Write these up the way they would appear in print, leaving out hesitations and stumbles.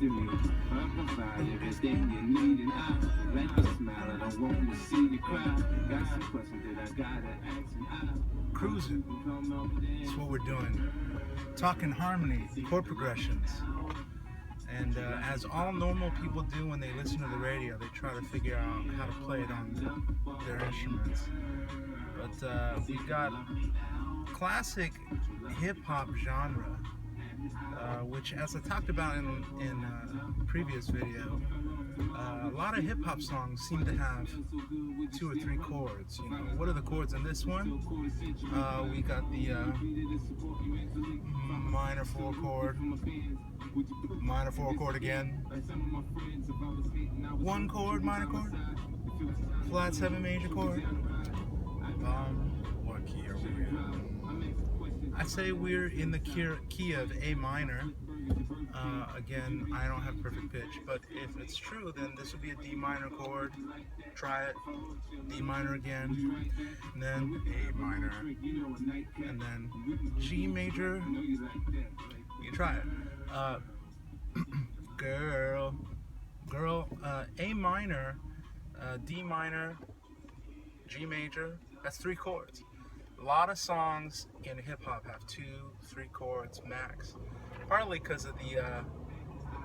to me. I provide everything you need, and I like to smile. I don't want to see you cry. Got some questions that I gotta ask, and I Cruisin. That's what we're doing. Talking harmony, chord progressions. And as all normal people do when they listen to the radio, they try to figure out how to play it on their instruments. But we've got classic hip-hop genre, which, as I talked about in a previous video, a lot of hip-hop songs seem to have 2 or 3 chords. You know, what are the chords in this one? We got the minor 4 chord, minor 4 chord again, 1 chord, minor chord, flat 7 major chord. What key are we in? I'd say we're in the key of A minor. Again, I don't have perfect pitch, but if it's true, then this would be a D minor chord. Try it. D minor again, and then A minor, and then G major. You try it. Girl, A minor, D minor, G major. That's 3 chords. A lot of songs in hip hop have 2, 3 chords max. Partly because of the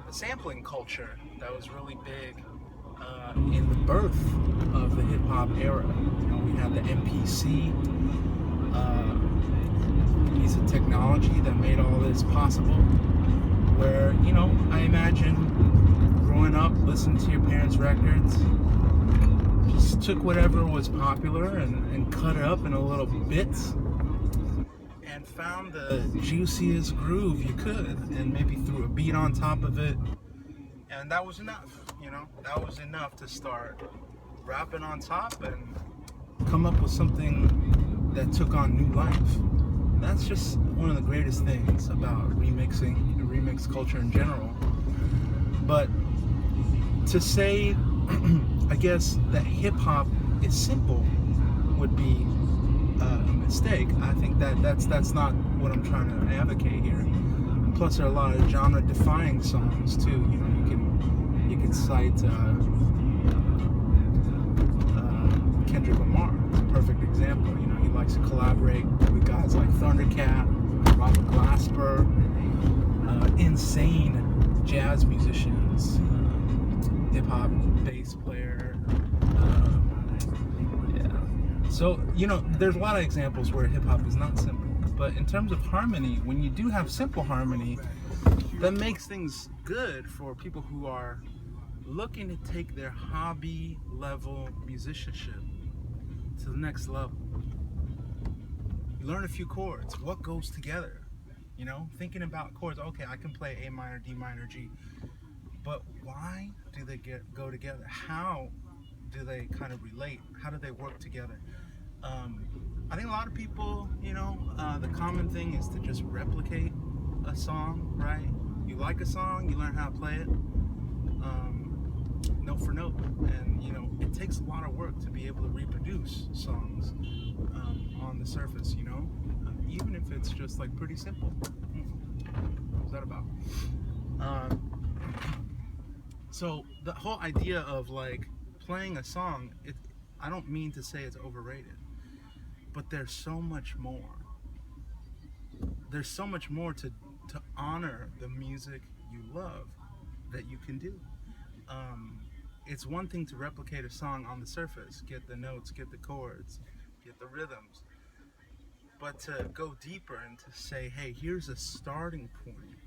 sampling culture that was really big in the birth of the hip hop era. You know, we had the MPC, piece of technology that made all this possible. Where, you know, I imagine growing up, listening to your parents' records, just took whatever was popular and cut it up in a little bits and found the juiciest groove you could and maybe threw a beat on top of it, and that was enough. You know, that was enough to start rapping on top and come up with something that took on new life. That's just one of the greatest things about remixing and remix culture in general. But to say I guess that hip-hop is simple would be a mistake. I think that's not what I'm trying to advocate here. And plus, there are a lot of genre-defying songs too. You know, you can cite Kendrick Lamar. It's a perfect example. You know, he likes to collaborate with guys like Thundercat, Robert Glasper, insane jazz musicians, hip-hop bass player. So, you know, there's a lot of examples where hip-hop is not simple. But in terms of harmony, when you do have simple harmony, that makes things good for people who are looking to take their hobby level musicianship to the next level. You learn a few chords. What goes together? You know, thinking about chords. Okay, I can play A minor, D minor, G. But why do they go together? How do they kind of relate? How do they work together? I think a lot of people, you know, the common thing is to just replicate a song, right? You like a song, you learn how to play it, note for note. And, you know, it takes a lot of work to be able to reproduce songs on the surface, you know? Even if it's just, like, pretty simple. What was that about? So the whole idea of, like, playing a song, I don't mean to say it's overrated, but there's so much more. There's so much more to honor the music you love that you can do. It's one thing to replicate a song on the surface, get the notes, get the chords, get the rhythms, but to go deeper and to say, hey, here's a starting point.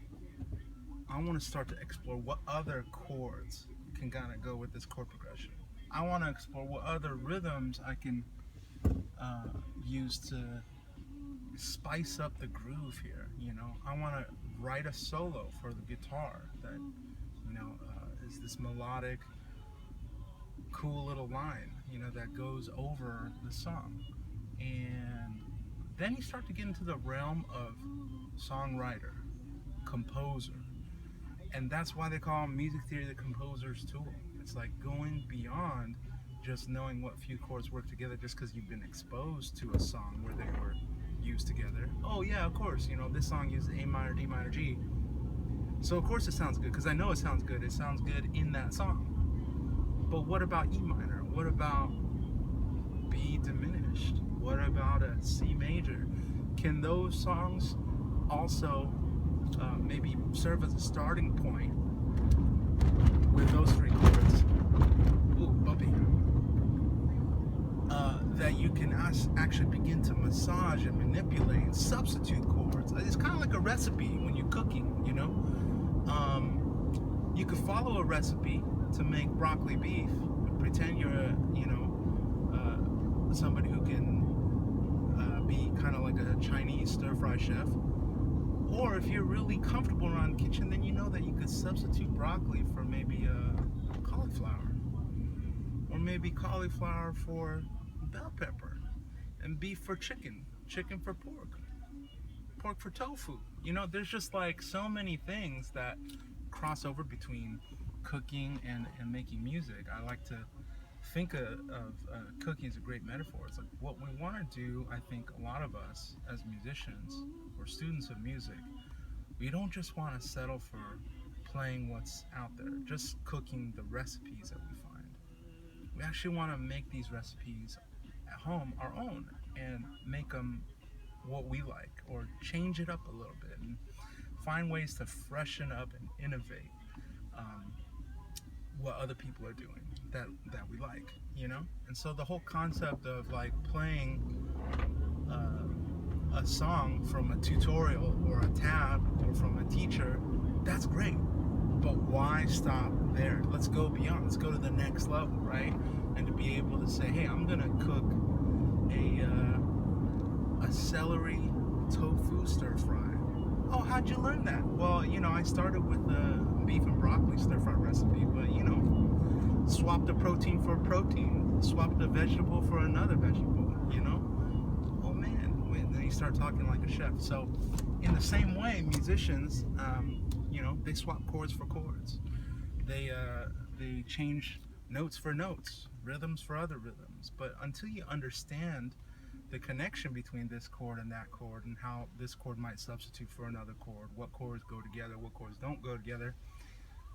I want to start to explore what other chords can kind of go with this chord progression. I want to explore what other rhythms I can use to spice up the groove here. You know, I want to write a solo for the guitar that, you know, is this melodic, cool little line, you know, that goes over the song. And then you start to get into the realm of songwriter, composer. And that's why they call music theory the composer's tool. It's like going beyond just knowing what few chords work together just because you've been exposed to a song where they were used together. Oh yeah, of course, you know, this song uses A minor, D minor, G. So of course it sounds good, because I know it sounds good. It sounds good in that song. But what about E minor? What about B diminished? What about a C major? Can those songs also maybe serve as a starting point with those three chords? Ooh, bumpy. That you can actually begin to massage and manipulate and substitute chords. It's kind of like a recipe when you're cooking, you know? You could follow a recipe to make broccoli beef, pretend you're somebody who can be kind of like a Chinese stir-fry chef. Or if you're really comfortable around the kitchen, then you know that you could substitute broccoli for maybe cauliflower. Or maybe cauliflower for bell pepper. And beef for chicken. Chicken for pork. Pork for tofu. You know, there's just like so many things that cross over between cooking and making music. I like to think of cooking as a great metaphor. It's like what we want to do. I think a lot of us as musicians or students of music, we don't just want to settle for playing what's out there, just cooking the recipes that we find. We actually want to make these recipes at home our own and make them what we like, or change it up a little bit and find ways to freshen up and innovate um, what other people are doing that we like, you know. And so the whole concept of like playing a song from a tutorial or a tab or from a teacher, that's great, but why stop there? Let's go beyond. Let's go to the next level, right? And to be able to say, hey, I'm gonna cook a celery tofu stir fry. Oh, how'd you learn that? Well, you know, I started with the beef and broccoli stir fry recipe, but you know, swap the protein for protein, swap the vegetable for another vegetable, you know? Oh man, then you start talking like a chef. So in the same way, musicians, you know, they swap chords for chords. They change notes for notes, rhythms for other rhythms. But until you understand the connection between this chord and that chord, and how this chord might substitute for another chord, what chords go together, what chords don't go together,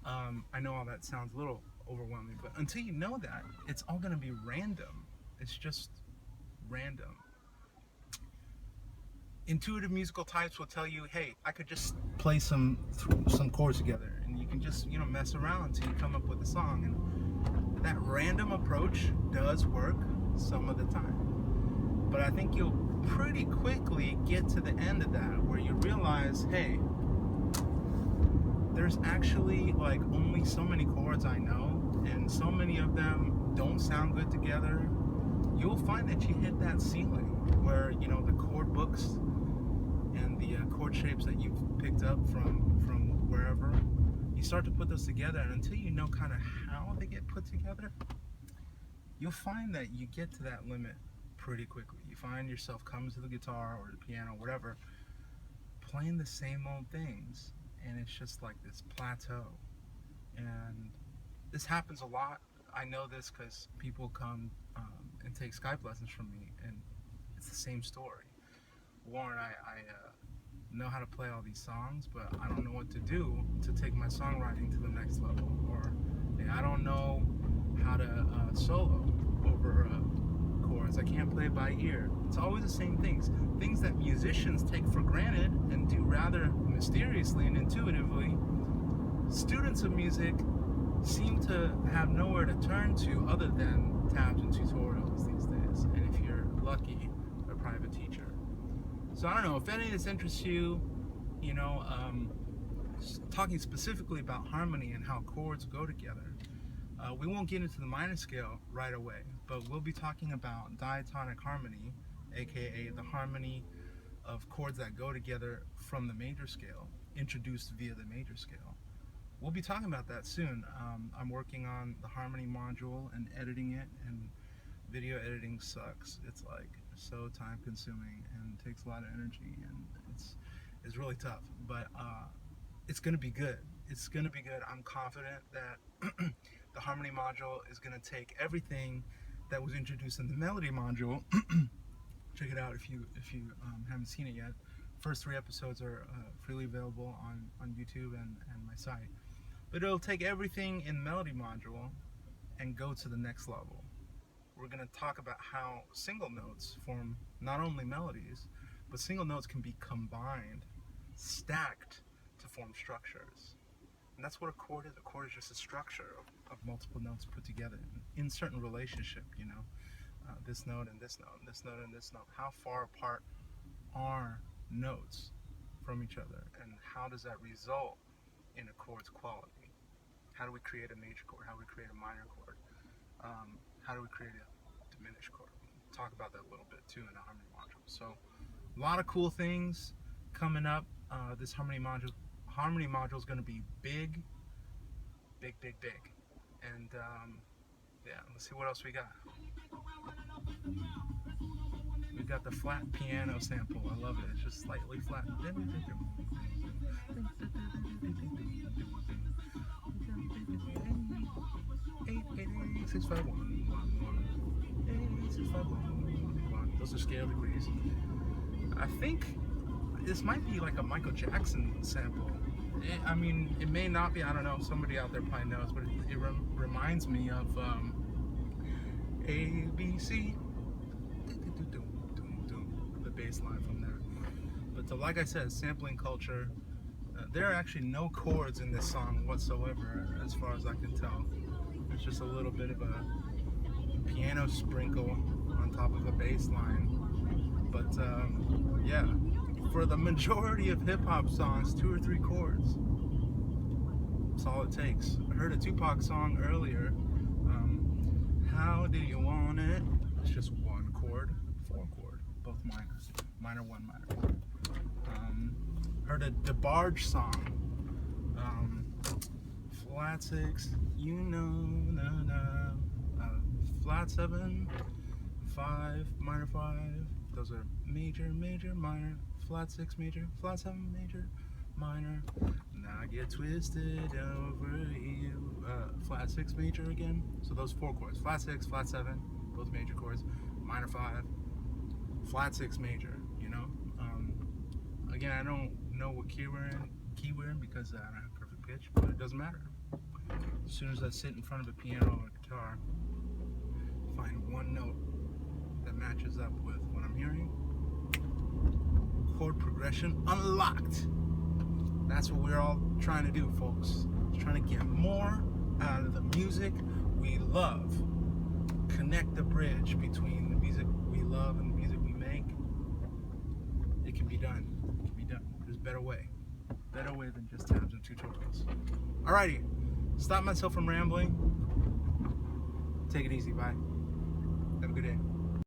I know all that sounds a little overwhelming, but until you know that, it's all going to be random. It's just random. Intuitive musical types will tell you, hey, I could just play some chords together, and you can just, you know, mess around until you come up with a song. And that random approach does work some of the time, but I think you'll pretty quickly get to the end of that where you realize, hey, there's actually like only so many chords I know, and so many of them don't sound good together. You'll find that you hit that ceiling where, you know, the chord books and the chord shapes that you've picked up from wherever, you start to put those together, and until you know kind of how they get put together, you'll find that you get to that limit pretty quickly. You find yourself coming to the guitar or the piano, whatever, playing the same old things, and it's just like this plateau. And this happens a lot. I know this because people come and take Skype lessons from me, and it's the same story. Warren, I know how to play all these songs, but I don't know what to do to take my songwriting to the next level. Or hey, I don't know how to solo over chords. I can't play by ear. It's always the same things that musicians take for granted and do rather mysteriously and intuitively. Students of music seem to have nowhere to turn to other than tabs and tutorials these days, and if you're lucky, a private teacher. So I don't know if any of this interests you, you know, talking specifically about harmony and how chords go together. We won't get into the minor scale right away, but we'll be talking about diatonic harmony, aka the harmony of chords that go together from the major scale, introduced via the major scale. We'll be talking about that soon. I'm working on the harmony module and editing it, and video editing sucks. It's like so time consuming and takes a lot of energy, and it's really tough, but it's gonna be good. It's gonna be good. I'm confident that the harmony module is gonna take everything that was introduced in the melody module. Check it out if you haven't seen it yet, First 3 episodes are freely available on YouTube and my site. But it'll take everything in melody module and go to the next level. We're going to talk about how single notes form not only melodies, but single notes can be combined, stacked to form structures. And that's what a chord is. A chord is just a structure of multiple notes put together in certain relationship, you know. This note and this note, and this note and this note. How far apart are notes from each other, and how does that result in a chord's quality? How do we create a major chord? How do we create a minor chord? How do we create a diminished chord? We'll talk about that a little bit too in the harmony module. So a lot of cool things coming up. This harmony module is going to be big. And yeah, let's see what else we got. We got the flat piano sample. I love it. It's just slightly flat. 651. Those are scale degrees. I think this might be like a Michael Jackson sample. I mean, it may not be. I don't know. Somebody out there probably knows, but it reminds me of ABC. The bass line from there. But like I said, sampling culture. There are actually no chords in this song whatsoever, as far as I can tell. It's just a little bit of a piano sprinkle on top of a bass line. But yeah, for the majority of hip-hop songs, 2 or 3 chords. That's all it takes. I heard a Tupac song earlier. How do you want it? It's just 1 chord, 4 chord, both minors. Minor 1, minor 1. Heard a DeBarge song. Flat 6, you know, flat 7, 5, minor 5. Those are major, minor, flat 6 major, flat 7 major, minor. Now get twisted over you. Flat 6 major again. So those 4 chords: flat 6, flat 7, both major chords, minor 5, flat 6 major. You know. Again, I don't know what key we're in because I don't have perfect pitch, but it doesn't matter. As soon as I sit in front of a piano or a guitar, find 1 note that matches up with what I'm hearing. Chord progression unlocked. That's what we're all trying to do, folks. Trying to get more out of the music we love. Connect the bridge between the music we love and the music we make. It can be done. It can be done. There's a better way. Better way than just tabs and tutorials. Alrighty. Stop myself from rambling. Take it easy. Bye. Have a good day.